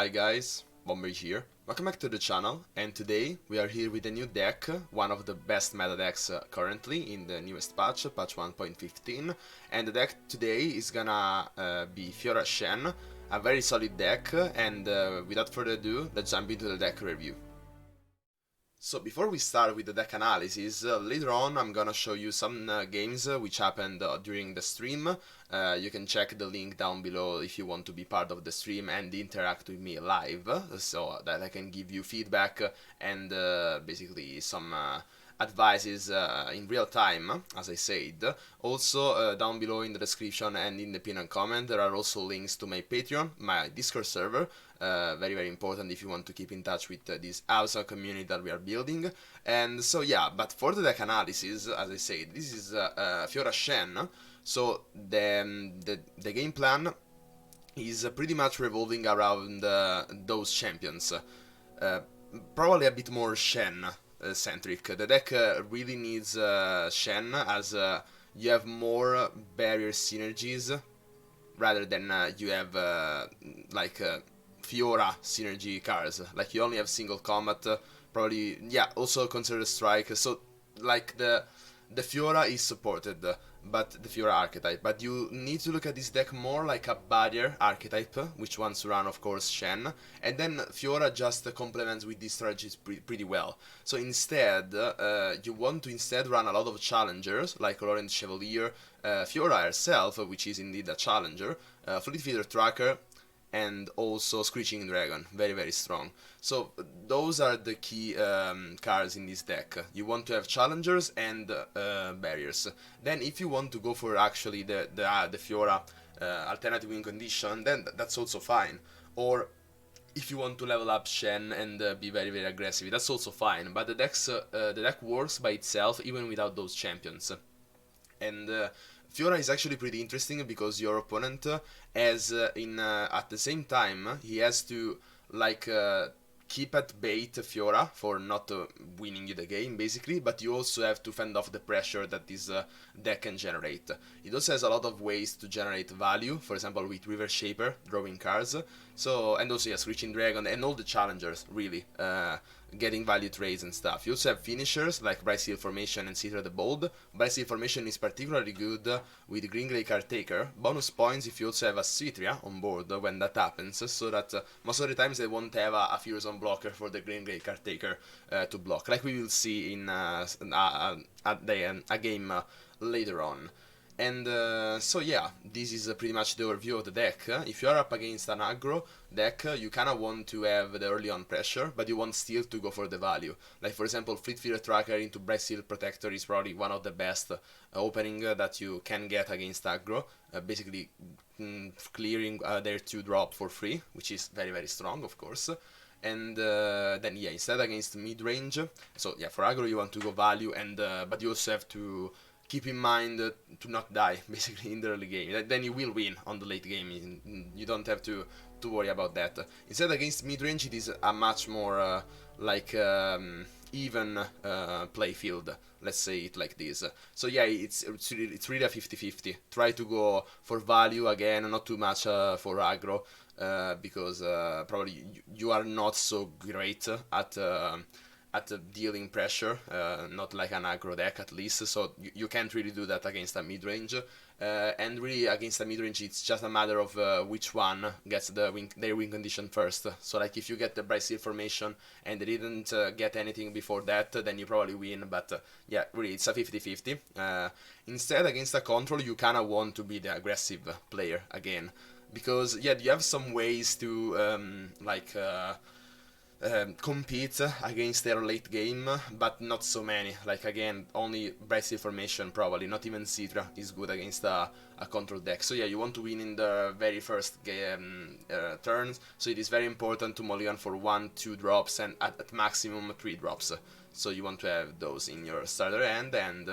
Hi guys, Bomber here. Welcome back to the channel, and today we are here with a new deck, one of the best meta decks currently in the newest patch 1.15, and the deck today is gonna be FIORA Shen, a very solid deck, and without further ado, let's jump into the deck review. So before we start with the deck analysis, later on I'm gonna show you some games which happened during the stream. You can check the link down below if you want to be part of the stream and interact with me live, so that I can give you feedback and basically some advices in real time, as I said. Also, down below in the description and in the pinned comment, there are also links to my Patreon, my Discord server, very important if you want to keep in touch with this awesome community that we are building. And so yeah, but for the deck analysis, as I said, this is FIORA Shen, so the game plan is pretty much revolving around those champions, probably a bit more Shen centric. The deck really needs Shen, as you have more barrier synergies rather than you have like FIORA synergy cards. Like you only have single combat, probably, yeah, also consider strike. So like the FIORA is supported, but the FIORA archetype, but you need to look at this deck more like a barrier archetype, which wants to run of course Shen, and then FIORA just complements with these strategies pretty well. So instead, you want to instead run a lot of challengers, like Laurent Chevalier, FIORA herself, which is indeed a challenger, Fleet Feeder Tracker, and also Screeching Dragon, very strong. So those are the key cards in this deck. You want to have challengers and barriers. Then if you want to go for actually the FIORA alternative win condition, then that's also fine. Or if you want to level up Shen and be very aggressive, that's also fine. But the deck works by itself even without those champions. And FIORA is actually pretty interesting because your opponent has at the same time he has to like keep at bait FIORA for not winning you the game basically, but you also have to fend off the pressure that this deck can generate. It also has a lot of ways to generate value, for example with River Shaper, drawing cards, so, and also yeah, Screeching Dragon and all the challengers really, getting value trades and stuff. You also have finishers like Bright Steel Formation and Citra the Bold. Bright Steel Formation is particularly good with Green Grey Caretaker. Bonus points if you also have a Citria on board when that happens, so that most of the times they won't have a Fuse on blocker for the Green Grey Caretaker to block, like we will see in a game later on. And so yeah, this is pretty much the overview of the deck. If you are up against an aggro deck, you kinda want to have the early on pressure, but you want still to go for the value. Like for example, Fleet Feeder Tracker into Bright Steel Protector is probably one of the best opening that you can get against aggro, basically clearing their 2-drop for free, which is very strong of course. And then yeah, instead against mid-range, so yeah, for aggro you want to go value, and but you also have to keep in mind to not die basically in the early game. Then you will win on the late game. You don't have to worry about that. Instead against mid-range it is a much more like even play field, let's say it like this. So yeah, it's really a 50-50. Try to go for value again, not too much for aggro, because probably you are not so great at dealing pressure, not like an aggro deck at least, so you can't really do that against a mid-range, and really against a mid-range it's just a matter of which one gets their win condition first. So like if you get the Bright Steel Formation and they didn't get anything before that, then you probably win, but yeah, really it's a 50-50. Instead against a control you kinda want to be the aggressive player again, because yeah, you have some ways to compete against their late game, but not so many. Like again, only Bright Steel Formation probably, not even Citra is good against a control deck. So yeah, you want to win in the very first game, turns, so it is very important to mulligan for 1-2 drops and at maximum 3 drops. So you want to have those in your starter end, and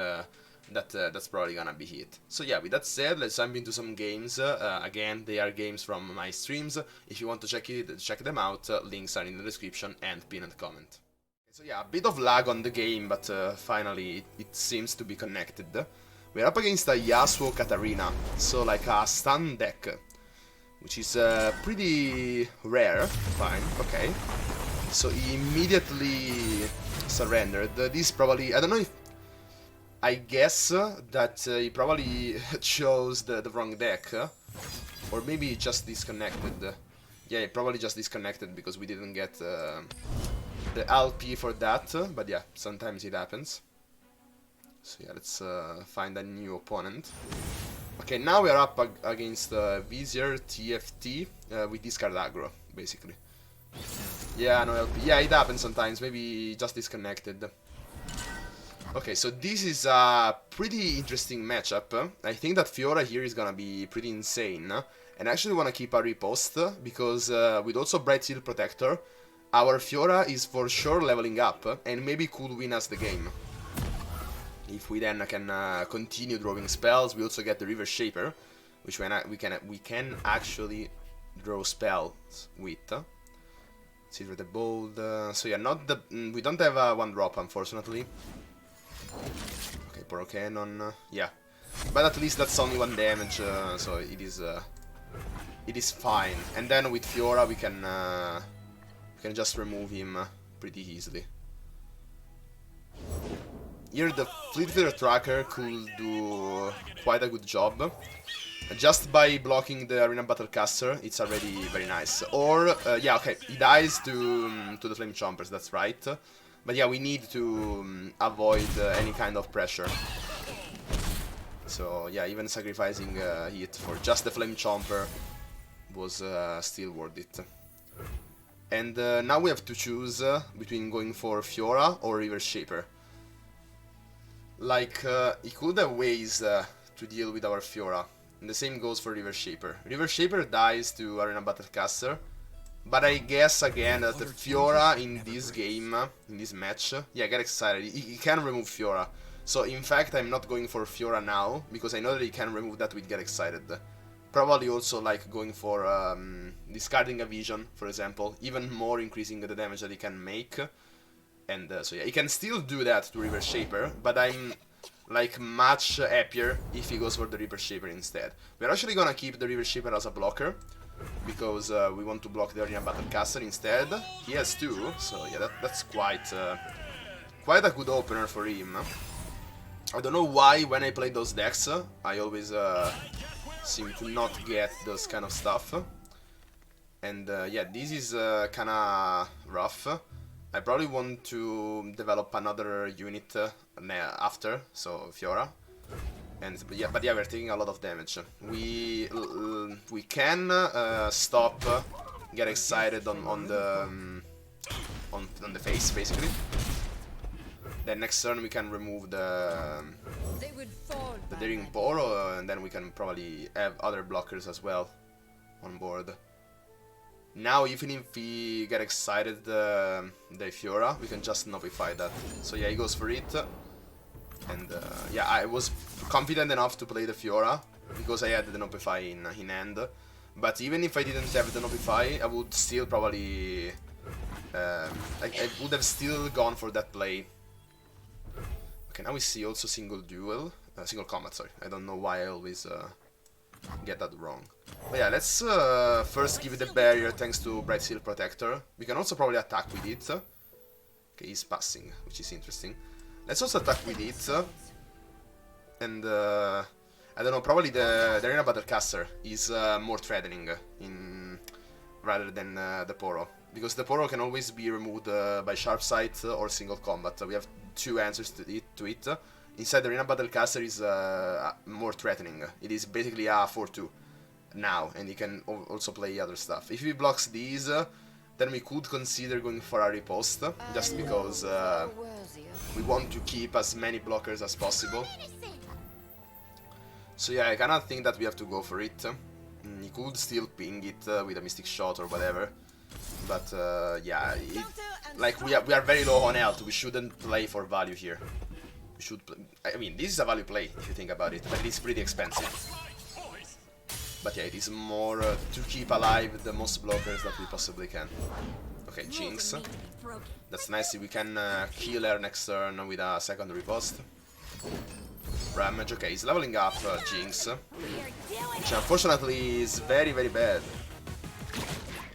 that's probably gonna be it. So yeah, with that said, let's jump into some games. Again, they are games from my streams. If you want to check them out, links are in the description and pinned comment. So yeah, a bit of lag on the game, but finally it seems to be connected. We're up against a Yasuo Katarina, so like a stun deck. which is pretty rare. Fine, okay. So he immediately surrendered. This probably, I don't know if, I guess that he probably chose the wrong deck, or maybe he just disconnected. Yeah, he probably just disconnected because we didn't get the LP for that, but yeah, sometimes it happens. So yeah, let's find a new opponent. Okay, now we are up against Vizier TFT with discard aggro, basically. Yeah, no LP. Yeah, it happens sometimes. Maybe just disconnected. Okay, so this is a pretty interesting matchup. I think that Fiora here is gonna be pretty insane. And I actually want to keep a repost because with also Bright Seal Protector, our Fiora is for sure leveling up and maybe could win us the game. If we then can continue drawing spells, we also get the River Shaper, which we can actually draw spells with. Silver the Bold. So yeah, not the we don't have a 1-drop unfortunately. Okay, Poro Cannon. Yeah, but at least that's only 1 damage, so it is fine. And then with Fiora we can just remove him pretty easily. Here the Fleetfooter Tracker could do quite a good job. Just by blocking the Arena Battlecaster, it's already very nice. Or, yeah, okay, he dies to the Flame Chompers, that's right. But yeah, we need to avoid any kind of pressure. So yeah, even sacrificing hit for just the Flame Chomper was still worth it. And now we have to choose between going for Fiora or River Shaper. Like, he could have ways to deal with our Fiora. And the same goes for River Shaper. River Shaper dies to Arena Battlecaster. But I guess again that the Fiora in this game, in this match, yeah, get excited. He can remove Fiora. So in fact I'm not going for Fiora now, because I know that he can remove that with Get Excited. Probably also like going for discarding a Vision, for example, even more increasing the damage that he can make. And so yeah, he can still do that to River Shaper, but I'm like much happier if he goes for the River Shaper instead. We're actually gonna keep the River Shaper as a blocker, because we want to block the Arena Battlecaster instead. He has 2, so yeah, that's quite a good opener for him. I don't know why when I play those decks, I always seem to not get those kind of stuff. And yeah, this is kinda rough. I probably want to develop another unit after, so Fiora. And but yeah, we're taking a lot of damage. We can stop, Get Excited on the face basically. Then next turn we can remove the Daring Poro, and then we can probably have other blockers as well on board. Now even if we Get Excited the Fiora, we can just nullify that. So yeah, he goes for it. And yeah, I was confident enough to play the Fiora because I had the Notify in hand. But even if I didn't have the Notify, I would still probably I would have still gone for that play. Okay, now we see also single combat, sorry. I don't know why I always get that wrong. But yeah, let's first give it the barrier thanks to Bright Seal Protector. We can also probably attack with it. Okay, he's passing, which is interesting. Let's also attack with it. And I don't know, probably the Arena Battlecaster is more threatening rather than the Poro. Because the Poro can always be removed by Sharp Sight or single combat. We have 2 answers to it. Instead, the Arena Battlecaster is more threatening. It is basically a 4-2 now, and he can also play other stuff. If he blocks these, then we could consider going for a riposte, just because we want to keep as many blockers as possible. So yeah, I kinda think that we have to go for it. He could still ping it with a Mystic Shot or whatever. But yeah, like we are very low on health. We shouldn't play for value here. We should play, I mean, this is a value play if you think about it, but it's pretty expensive. But yeah, it is more to keep alive the most blockers that we possibly can. Okay, Jinx. That's nice. We can kill her next turn with a second riposte. Ramage. Okay, he's leveling up Jinx. which unfortunately is very, very bad.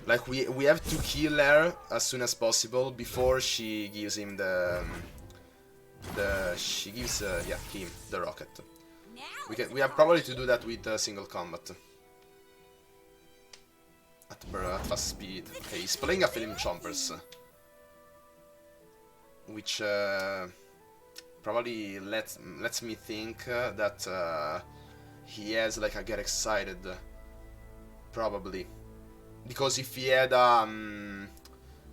Like, we have to kill her as soon as possible before she gives him she gives yeah, him the rocket. We have probably to do that with single combat at fast speed. Okay, he's playing a Flame Chompers, which probably lets me think that he has like a get excited, probably. Because if he had,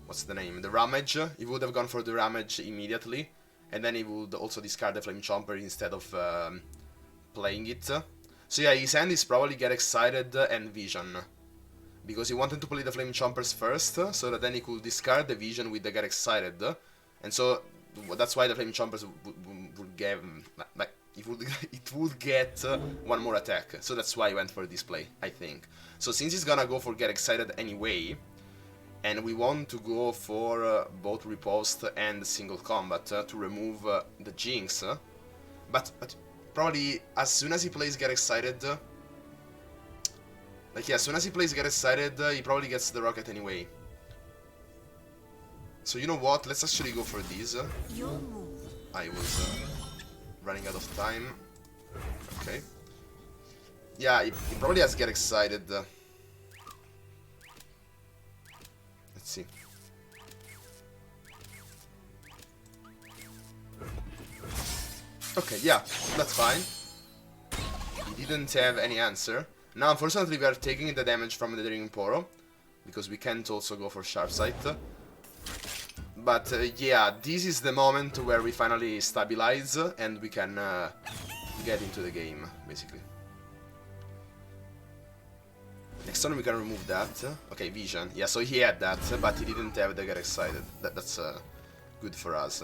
what's the name, the Ramage, he would have gone for the Ramage immediately, and then he would also discard the Flame Chomper instead of playing it. So yeah, his hand is probably Get Excited and Vision, because he wanted to play the Flame Chompers first, so that then he could discard the Vision with the Get Excited, and so that's why the Flame Chompers would give, like, it would get one more attack, so that's why I went for this play, I think. So since he's gonna go for Get Excited anyway, and we want to go for both Riposte and Single Combat to remove the Jinx, but probably as soon as he plays Get Excited, like, yeah, as soon as he plays Get Excited, he probably gets the rocket anyway. So you know what, let's actually go for these. I was running out of time. Okay. Yeah, he probably has Get Excited. Let's see. Okay, yeah, that's fine. He didn't have any answer. Now, unfortunately, we are taking the damage from the Draining Poro, because we can't also go for Sharp Sight. But yeah, this is the moment where we finally stabilize and we can get into the game, basically. Next turn we can remove that. Okay, Vision. Yeah, so he had that, but he didn't have the Get Excited. That's good for us.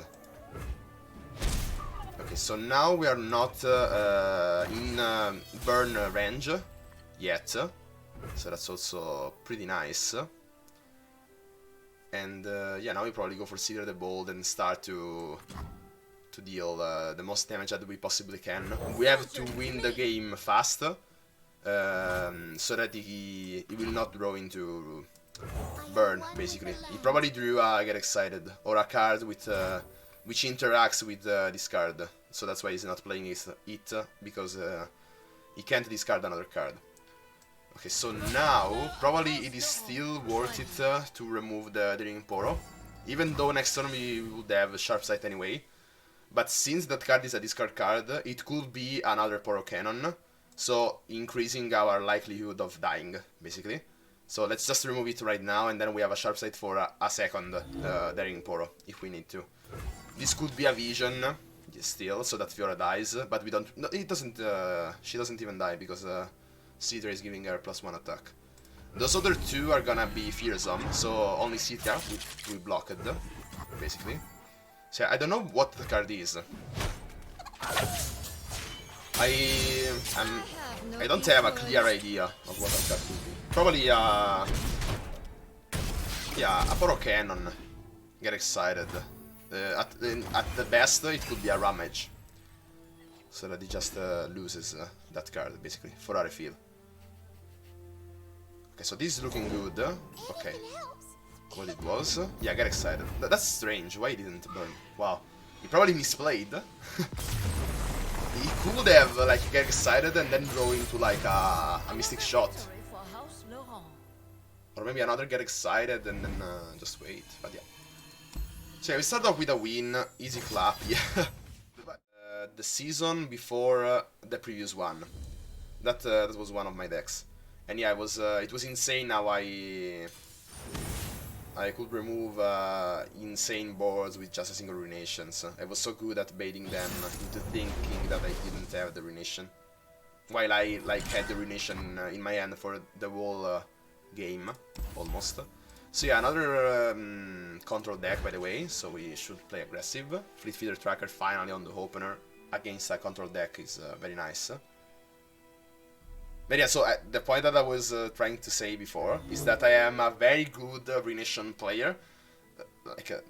Okay, so now we are not in burn range yet, so that's also pretty nice. And yeah, now we probably go for Cedar the Bold and start to deal the most damage that we possibly can. We have to win the game fast, so that he will not draw into burn, basically. He probably drew a Get Excited, or a card with which interacts with this card, so that's why he's not playing it because he can't discard another card. Okay, so now, probably it is still worth it to remove the Draining Poro, even though next turn we would have Sharp Sight anyway. But since that card is a discard card, it could be another Poro Cannon, so increasing our likelihood of dying, basically. So let's just remove it right now, and then we have a Sharp Sight for a second Draining Poro, if we need to. This could be a Vision, still, so that Fiora dies, but we don't... No, it doesn't... she doesn't even die, because... Citra is giving her +1 attack. Those other two are gonna be fearsome, so only Citra will block it, basically. So I don't know what the card is. I don't have a clear idea of what that card could be. Probably yeah, a Poro Cannon. Get Excited. At the best, it could be a Ramage. So that he just loses that card, basically, for a refill. Okay, so this is looking good. Okay. What it was? Yeah, Get Excited. That's strange. Why he didn't burn? Wow. He probably misplayed. He could have, like, Get Excited and then draw into, like, a Mystic Shot. Or maybe another Get Excited and then just wait. But yeah. So yeah, we start off with a win. Easy clap, yeah. The season before the previous one. That was one of my decks. And yeah, it was insane how I could remove insane boards with just a single Ruinations. I was so good at baiting them into thinking that I didn't have the Ruination, while I had the Ruination in my hand for the whole game, almost. So yeah, another control deck, by the way, so we should play aggressive. Fleet Feeder Tracker finally on the opener against a control deck is very nice. But yeah, so the point that I was trying to say before is that I am a very good Ruination player,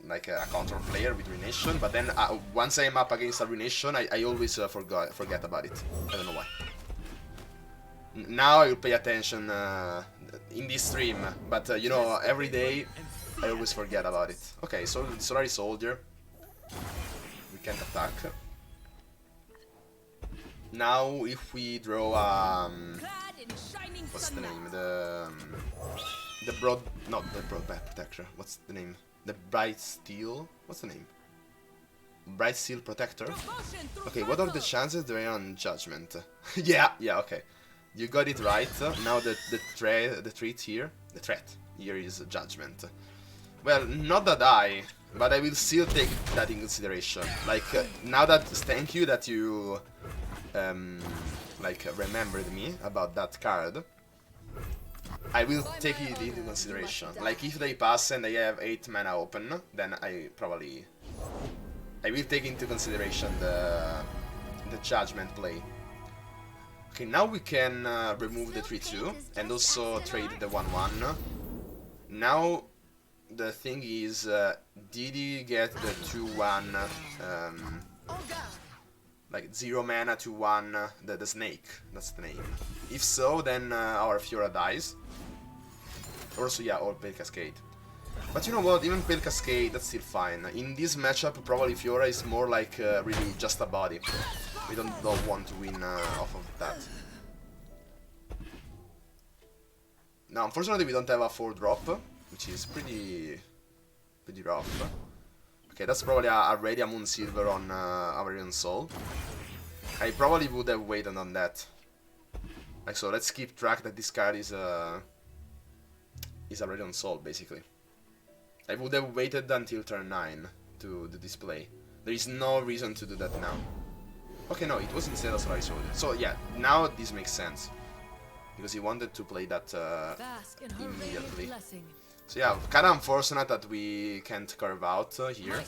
like a control player with Ruination, but then once I am up against a Ruination, I always forget about it. I don't know why. Now I will pay attention in this stream, but you know, every day I always forget about it. Okay, so Solari Soldier. We can't attack. Now, if we draw, what's the name? The broad, not the broadback protector. What's the name? The bright steel. What's the name? Bright steel protector. Okay, what are the chances they're on judgment? yeah, okay. You got it right. Now the threat here is judgment. Well, not that high, but I will still take that in consideration. Like now that, thank you that you like remembered me about that card. I will take it into consideration. Like if they pass and they have 8 mana open, then I will take into consideration the judgment play. Okay, now we can remove the 3-2 and also trade the 1-1. Now the thing is, did he get the 2-1, like 0 mana 2-1, the snake, that's the name. If so, then our Fiora dies. Also, yeah, or Pale Cascade. But you know what, even Pale Cascade, that's still fine. In this matchup, probably Fiora is more like really just a body. We don't want to win off of that. Now, unfortunately, we don't have a 4-drop, which is pretty rough. Okay, that's probably a Radiant Moon Silver on Avarian Soul. I probably would have waited on that. Like, so let's keep track that this card is a Radiant Soul, basically. I would have waited until turn 9 to display. There is no reason to do that now. Okay, no, it was instead of Solari Soldier. So yeah, now this makes sense. Because he wanted to play that immediately. So yeah, kinda unfortunate that we can't carve out here.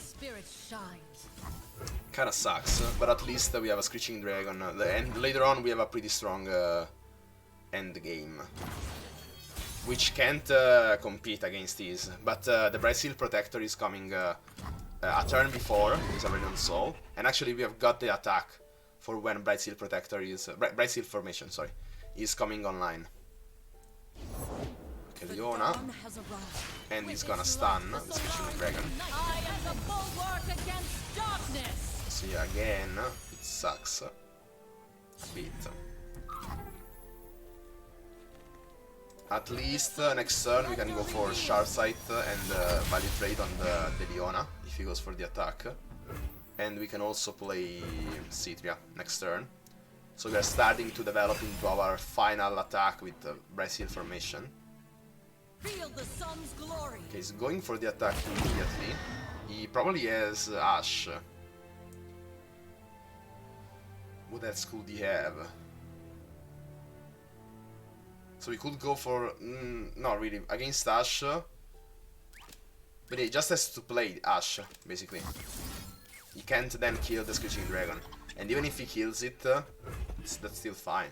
Kinda sucks, but at least we have a Screeching Dragon, and later on we have a pretty strong end game. Which can't compete against these, but the Bright Steel Protector is coming a turn before his Avarian Soul, and actually we have got the attack for when Bright Steel Protector is Bright Steel Formation, sorry, is coming online. Okay, Leona, and he's gonna stun the Screeching Dragon. So yeah, again, it sucks a bit. At least next turn we can go for Sharp Sight and Value Trade on the Leona, if he goes for the attack. And we can also play Citria next turn. So we are starting to develop into our final attack with Bright Steel Formation. Okay, he's going for the attack immediately. He probably has Ash. What else could he have? So we could go for... not really, against Ash. But he just has to play Ash, basically. He can't then kill the Screeching Dragon. And even if he kills it, that's still fine.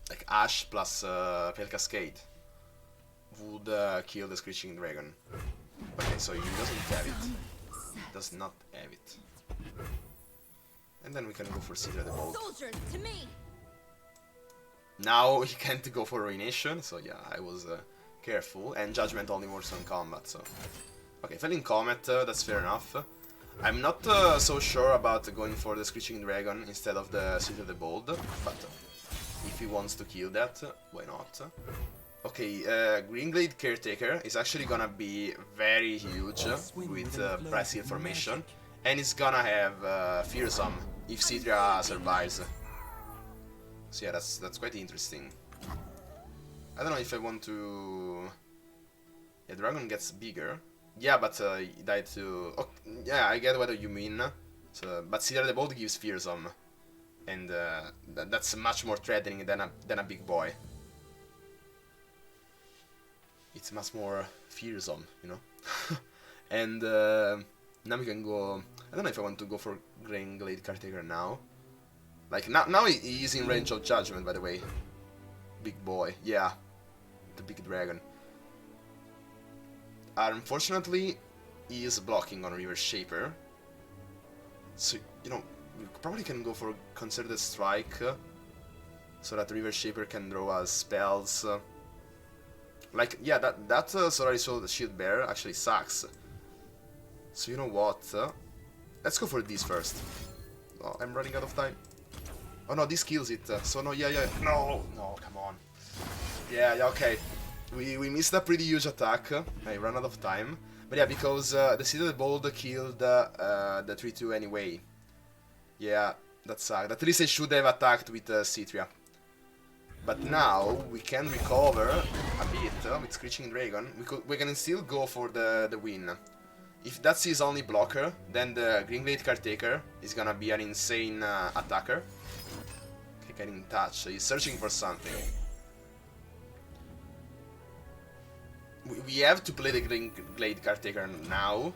Like Ash plus Pale Cascade would kill the Screeching Dragon. Okay, so he doesn't have it. He does not have it. And then we can go for Citria the Bold. Now he can't go for Ruination, so yeah, I was careful. And Judgment only works on combat, so... Okay, Felling Comet, that's fair enough. I'm not so sure about going for the Screeching Dragon instead of the Citria the Bold, but if he wants to kill that, why not? Okay, Greenglade Caretaker is actually gonna be very huge with Bright Steel Formation, and it's gonna have Fearsome if Citria survives. So yeah, that's quite interesting. I don't know if I want to... Yeah, Dragon gets bigger. Yeah, but he died to... Okay, yeah, I get what you mean. So, but Citria the Bold gives Fearsome. And that's much more threatening than a big boy. It's much more fearsome, you know? And now we can go... I don't know if I want to go for Greenglade Caretaker now. Like, now he is in range of Judgment, by the way. Big boy, yeah. The big dragon. Unfortunately, he is blocking on River Shaper. So, you know, we probably can go for Concerted Strike, so that River Shaper can draw us spells. Like, yeah, that Solari Shield Bearer actually sucks. So you know what? Let's go for this first. Oh, I'm running out of time. Oh no, this kills it. So no, yeah, no, come on. Yeah, okay. We missed a pretty huge attack. I ran out of time. But yeah, because the Citadel Bold killed the 3-2 anyway. Yeah, that sucked. At least I should have attacked with Citria. But now we can recover a bit with Screeching Dragon. We can still go for the win. If that's his only blocker, then the Greenglade Caretaker is gonna be an insane attacker. Okay, getting in touch. He's searching for something. We have to play the Greenglade Caretaker now,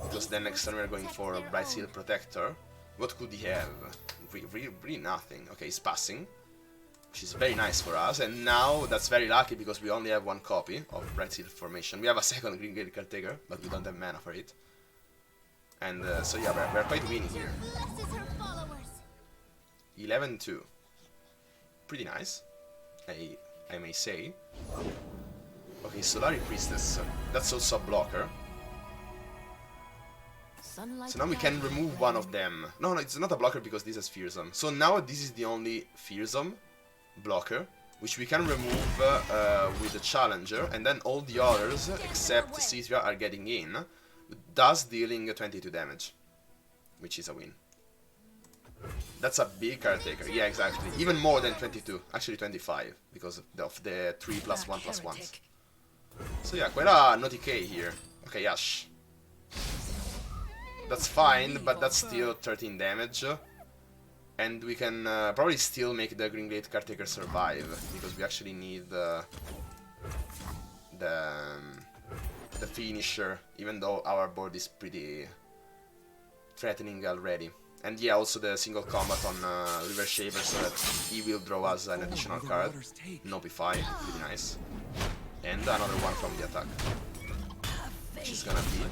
because then next turn we're going for a Bright Seal Protector. What could he have? Really nothing. Okay, he's passing, which is very nice for us, and now that's very lucky because we only have one copy of Bright Seal Formation. We have a second Greenglade Caretaker, but we don't have mana for it. And so yeah, we're quite winning here. 11-2. Pretty nice, I may say. Okay, Solari Priestess. That's also a blocker. So now we can remove one of them. No, it's not a blocker because this is Fearsome. So now this is the only Fearsome blocker, which we can remove with the Challenger, and then all the others, except Citria, are getting in, thus dealing 22 damage, which is a win. That's a big Caretaker, yeah, exactly. Even more than 22, actually 25, because of the 3+1+1s. So yeah, quite a naughty K here. Okay, Ash. That's fine, but that's still 13 damage. And we can probably still make the Greenglade Caretaker survive, because we actually need the finisher, even though our board is pretty threatening already. And yeah, also the single combat on River Shaper, so that he will draw us an additional card. Nopify, pretty nice. And another one from the attack, which is gonna be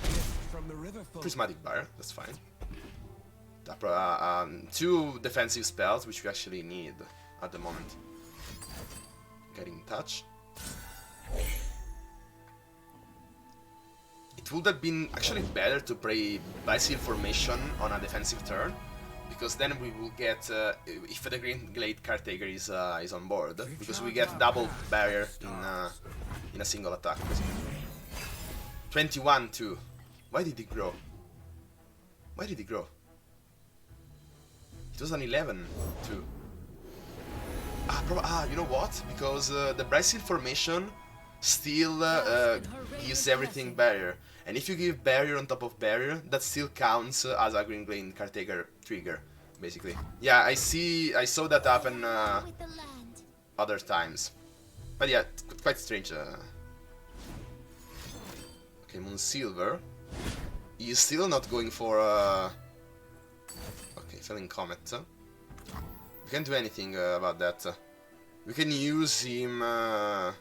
Prismatic Bar, that's fine. 2 defensive spells, which we actually need at the moment. Getting in touch. It would have been actually better to play Bright Seal Formation on a defensive turn, because then we will get, if the Greenglade Caretaker is on board, because we get double barrier in a single attack, basically. 21-2. Why did it grow? Why did it grow? It was an 11-2. You know what? Because the Bright Seal Formation still gives everything barrier. And if you give barrier on top of barrier, that still counts as a Greenglade Caretaker trigger, basically. Yeah, I saw that happen other times. But yeah, quite strange. Okay, Moonsilver. He's still not going for okay, Felling Comet. We can't do anything about that. We can use him to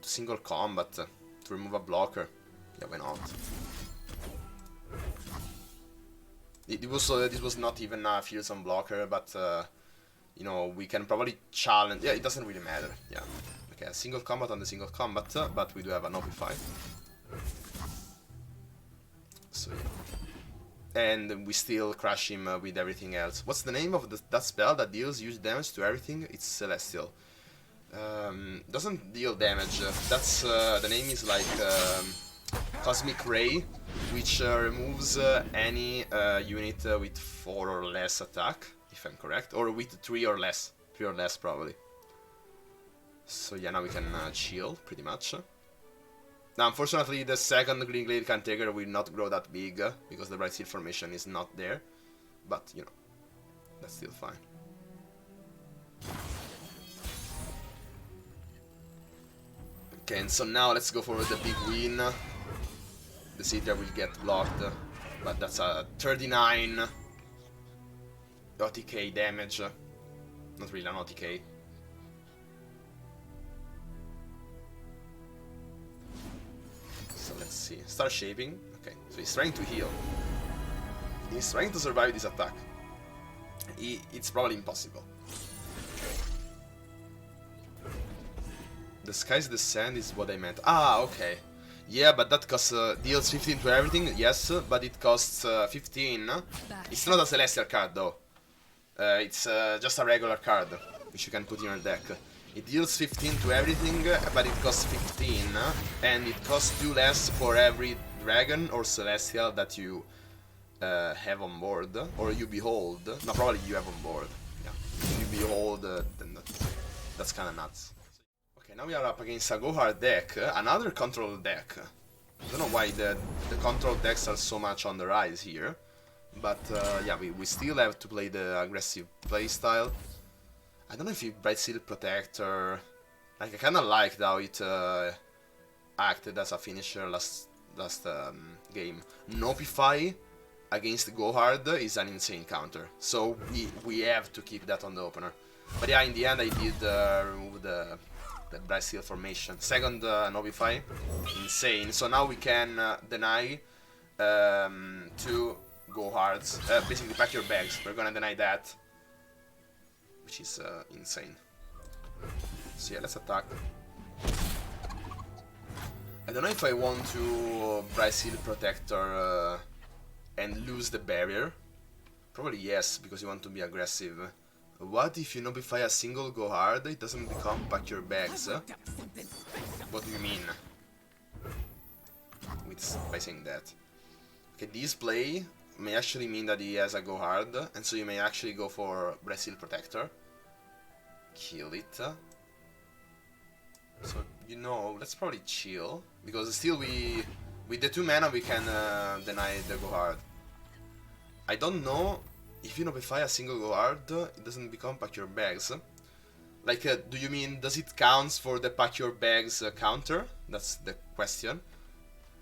single combat to remove a blocker. Yeah, why not? This was not even a fearsome blocker, but you know, we can probably challenge. Yeah, it doesn't really matter. Yeah. Okay, a single combat on the single combat, but we do have an Opify. So yeah. And we still crush him with everything else. What's the name of that spell that deals huge damage to everything? It's Celestial. Doesn't deal damage. That's the name is like Cosmic Ray, which removes any unit with 4 or less attack, if I'm correct, or with 3 or less. 3 or less probably. So yeah, now we can chill pretty much. Now, unfortunately, the second Greenglade Caretaker will not grow that big because the Bright Seal Formation is not there. But you know, that's still fine. Okay, and so now let's go for the big win. The Citria will get blocked, but that's a 39 OTK damage. Not really an OTK. So let's see. Start shaping. Okay, so he's trying to heal. He's trying to survive this attack. it's probably impossible. The Sky's Descent is what I meant. Ah, okay. Yeah, but that costs deals 15 to everything, yes, but it costs 15. It's not a Celestial card though. It's just a regular card, which you can put in your deck. It deals 15 to everything, but it costs 15, and it costs 2 less for every dragon or Celestial that you have on board, or you behold. No, probably you have on board. Yeah, if you behold, then that's kind of nuts. Okay, now we are up against a Go Hard deck, another control deck. I don't know why the control decks are so much on the rise here, but yeah, we still have to play the aggressive playstyle. I don't know if you Bright Seal Protector. Like, I kind of liked how it acted as a finisher last game. Nopify against Go Hard is an insane counter, so we have to keep that on the opener. But yeah, in the end I did remove the Bright Seal formation. Second Nopify, insane. So now we can deny 2 Go Hards. Basically, pack your bags. We're gonna deny that, which is insane. So yeah, let's attack. I don't know if I want to Bright Seal Protector and lose the barrier. Probably yes, because you want to be aggressive. What if you Nopify a single Go Hard? It doesn't become pack your bags. What do you mean by saying that? Okay, this play may actually mean that he has a Go Hard, and so you may actually go for Bright Seal Protector. Kill it. So, you know, let's probably chill, because still with the 2 mana we can deny the Go Hard. I don't know if you Nopify a single Go Hard, it doesn't become pack your bags. Like, do you mean, does it count for the pack your bags counter? That's the question.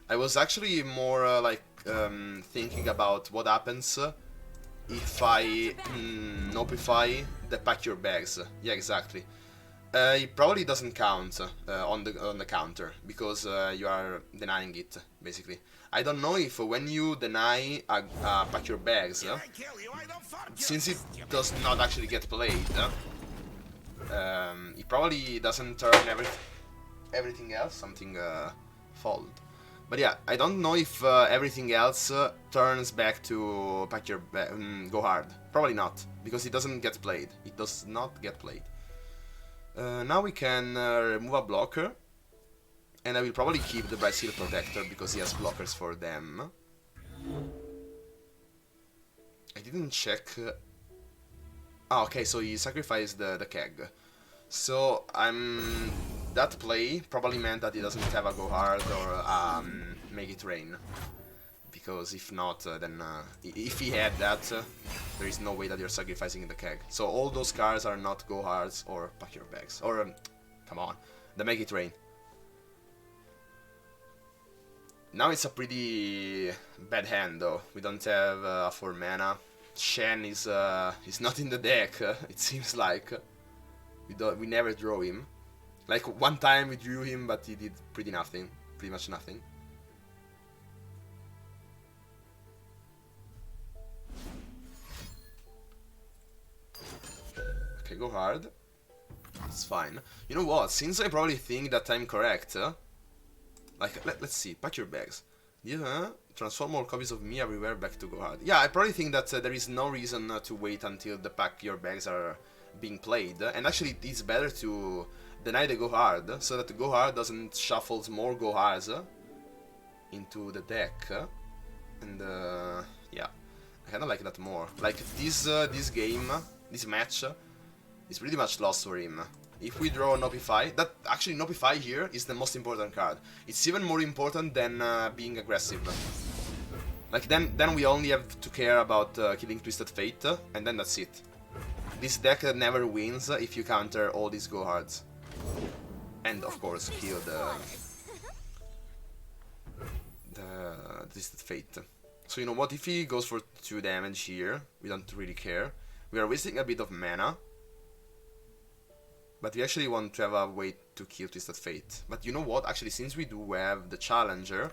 I was actually more like thinking about what happens if I Nopify the pack your bags. Yeah, exactly. It probably doesn't count on the counter, because you are denying it, basically. I don't know if when you deny pack your bags, since it does not actually get played, it probably doesn't turn everything else, something fold. But yeah, I don't know if everything else turns back to pack your Go Hard. Probably not, because it doesn't get played. It does not get played. Now we can remove a blocker, and I will probably keep the Bright Seal Protector because he has blockers for them. I didn't check. Ah, okay, so he sacrificed the keg. So that play probably meant that he doesn't have a Go Hard or Make It Rain. Because if not, then if he had that, there is no way that you're sacrificing the keg. So all those cards are not Go Hards or Pack Your Bags. Or, come on, the Make It Rain. Now it's a pretty bad hand though. We don't have a 4 mana. Shen is not in the deck, it seems like. We never draw him. Like, one time we drew him, but he did pretty much nothing. Okay, go hard. It's fine. You know what? Since I probably think that I'm correct, like, let's see. Pack your bags. Yeah, transform all copies of me everywhere back to go hard. Yeah, I probably think that there is no reason to wait until the pack your bags are being played. And actually, it's better to deny the go hard, so that the go hard doesn't shuffle more go hards into the deck. And yeah, I kind of like that more. Like, this game, this match, is pretty much lost for him. If we draw Nopify, that actually Nopify here is the most important card. It's even more important than being aggressive. Like, then we only have to care about killing Twisted Fate, and then that's it. This deck never wins if you counter all these go hards. And of course kill the Twisted Fate. So you know what, if he goes for 2 damage here, we don't really care. We are wasting a bit of mana, but we actually want to have a way to kill Twisted Fate. But you know what, actually, since we do have the Challenger,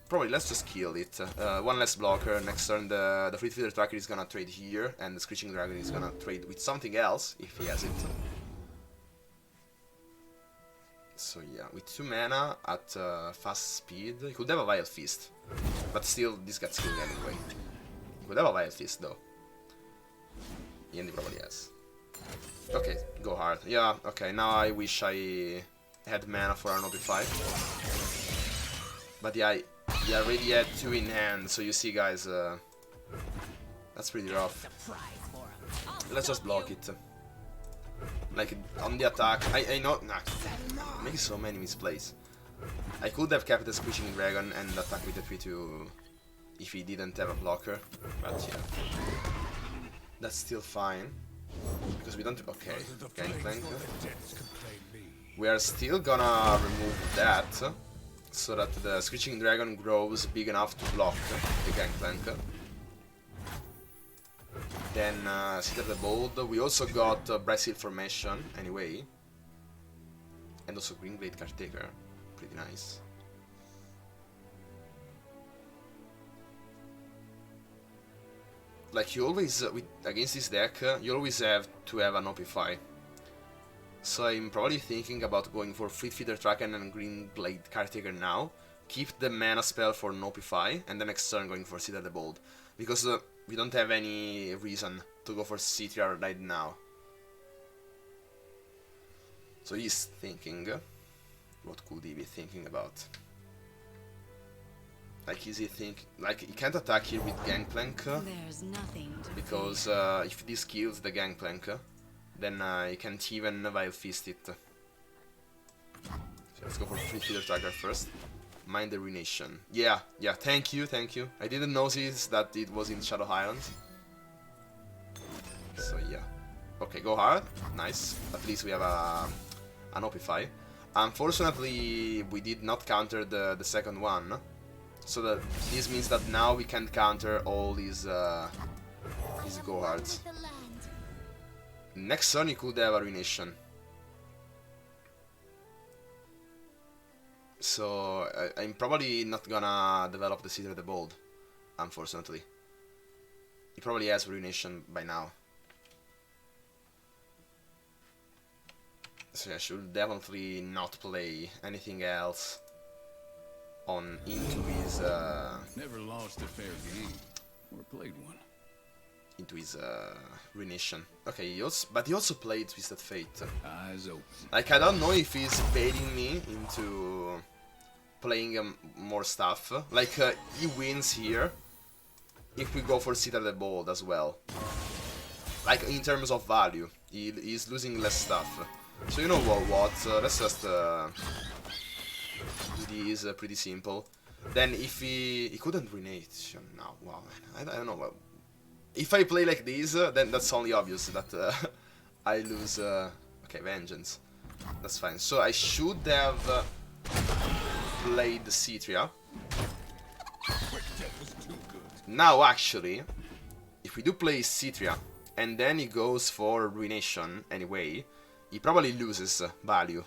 probably let's just kill it. One less blocker. Next turn the Fleet Feeder Tracker is gonna trade here, and the Screeching Dragon is gonna trade with something else if he has it. So yeah, with 2 mana at fast speed, he could have a Wild Fist, but still this gets killed anyway. He could have a Wild Fist though. And he probably has. Okay, go hard. Yeah, okay, now I wish I had mana for an OP5. But yeah, I already had 2 in hand, so you see guys, that's pretty rough. Let's just block it. Like, on the attack, I know, nah, making so many misplays. I could have kept the Screeching Dragon and attack with the 3-2 if he didn't have a blocker, but yeah. That's still fine, because we don't, okay, Gangplank. We are still gonna remove that, so that the Screeching Dragon grows big enough to block the Gangplank. Then, Citadel the Bold, we also got Bright Seal Formation, anyway. And also Green Blade Caretaker, pretty nice. Like, you always, against this deck, you always have to have an OP5. So I'm probably thinking about going for Fleet Feeder Tracken and Green Blade Caretaker now. Keep the mana spell for an OP5, and then next turn going for Citadel the Bold. Because we don't have any reason to go for Citria right now. So he's thinking, what could he be thinking about? Like, is he think like he can't attack here with Gangplank because if this kills the Gangplank, then he can't even Wild Fist it. So let's go for Fleet Feeder Tracker first. Mind the Ruination. Yeah, thank you. I didn't notice that it was in Shadow Islands. So yeah. Okay, go hard. Nice. At least we have an OP5. Unfortunately, we did not counter the second one. So that this means that now we can counter all these go hards. Next turn he could have a Ruination. So I'm probably not gonna develop the Citadel the Bold, unfortunately. He probably has Ruination by now. So I should definitely not play anything else on into his never lost a fair game or played one. Into his Ruination. Okay, but he also played Twisted Fate. Eyes open. Like, I don't know if he's baiting me into playing more stuff. Like, he wins here if we go for Citadel the Bold as well. Like, in terms of value, he's losing less stuff. So you know what? Let's just do this pretty simple. Then if he couldn't Ruination now, wow, I don't know. Well, if I play like this, then that's only obvious that I lose. Okay, Vengeance. That's fine. So I should have played the Citria. Now, actually, if we do play Citria and then he goes for Ruination anyway, he probably loses value.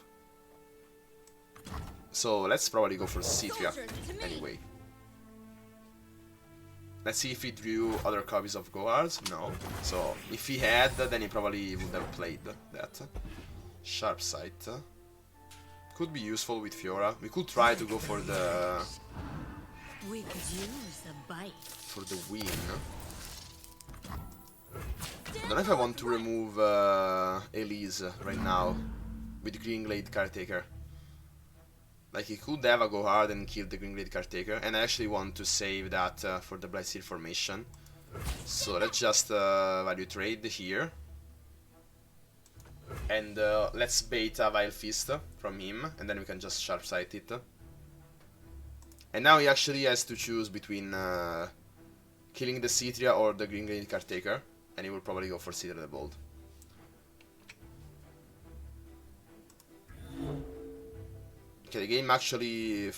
So let's probably go for Citria anyway. Let's see if he drew other copies of Gohards. No. So if he had, then he probably would have played that. Sharp Sight. Could be useful with Fiora. We could try to go for the... We could use a bite. For the win. I don't know if I want to remove Elise right now with Green Glade Caretaker. Like, he could have a go hard and kill the Green Glade Caretaker, and I actually want to save that for the Blight Seal formation. So let's just value trade here. And let's bait a Vile Fist from him, and then we can just Sharp Sight it. And now he actually has to choose between killing the Citria or the Green Glade Caretaker, and he will probably go for Citadel the Bold. Okay, the game actually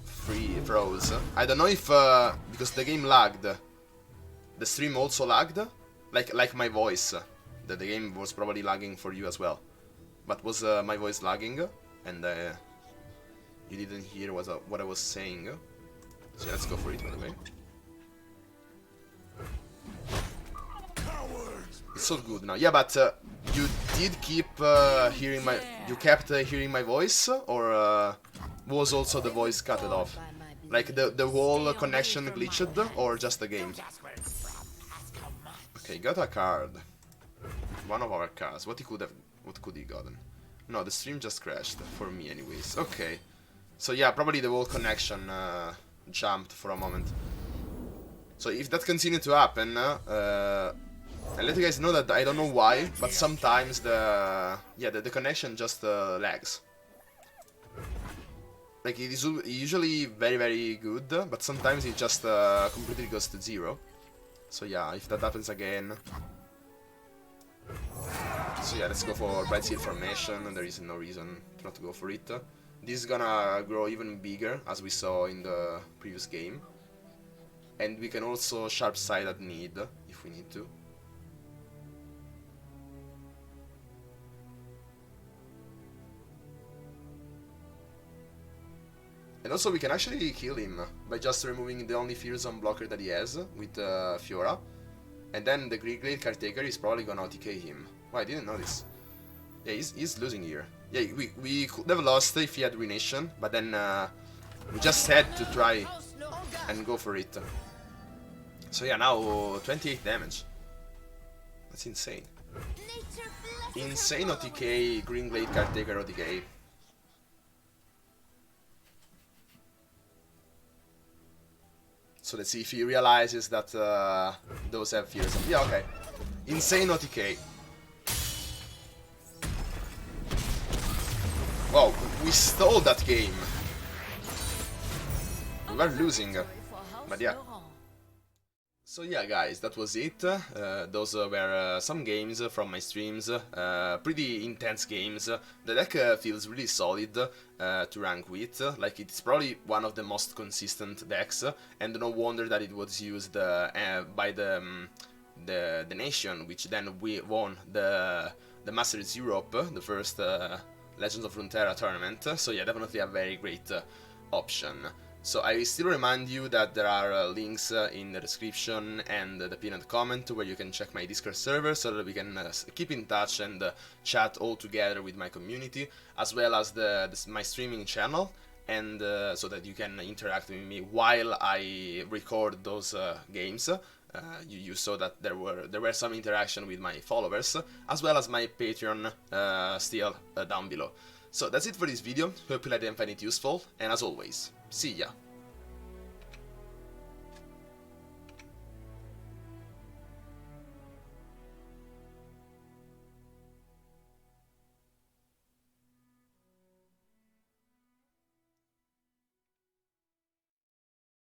froze. I don't know if because the game lagged, the stream also lagged, like my voice. The game was probably lagging for you as well. But was my voice lagging, and you didn't hear what I was saying? So let's go for it, by the way. It's so good now. Yeah, but you did keep hearing my... You kept hearing my voice? Or was also the voice cut off? Like the whole connection glitched? Or just the game? Okay, got a card. One of our cards. What could he gotten? No, the stream just crashed. For me anyways. Okay. So yeah, probably the whole connection jumped for a moment. So if that continued to happen... I'll let you guys know that I don't know why, but sometimes the connection just lags. Like it is usually very good, but sometimes it just completely goes to 0. So yeah, if that happens again. So yeah, let's go for Bright Seal Formation. There is no reason not to go for it. This is gonna grow even bigger, as we saw in the previous game. And we can also Sharp Side at need, if we need to. And also we can actually kill him by just removing the only Fear Zone blocker that he has with FIORA. And then the Greenglade Caretaker is probably gonna OTK him. Oh, I didn't know this. Yeah, he's losing here. Yeah, we could have lost if he had Ruination, but then we just had to try and go for it. So yeah, now 28 damage. That's insane. Insane OTK, Greenglade Caretaker OTK. So let's see if he realizes that those have fears. Yeah, okay. Insane OTK. Wow, we stole that game. We were losing, but yeah. So yeah, guys, that was it. Those were some games from my streams, pretty intense games. The deck feels really solid to rank with, like it's probably one of the most consistent decks, and no wonder that it was used by the nation, which then won the Masters Europe, the first Legends of Runeterra tournament. So yeah, definitely a very great option. So I still remind you that there are links in the description and the pinned comment where you can check my Discord server so that we can keep in touch and chat all together with my community, as well as my streaming channel, and so that you can interact with me while I record those games. You saw that there were some interaction with my followers, as well as my Patreon still down below. So that's it for this video. Hope you find it useful, and as always, see ya!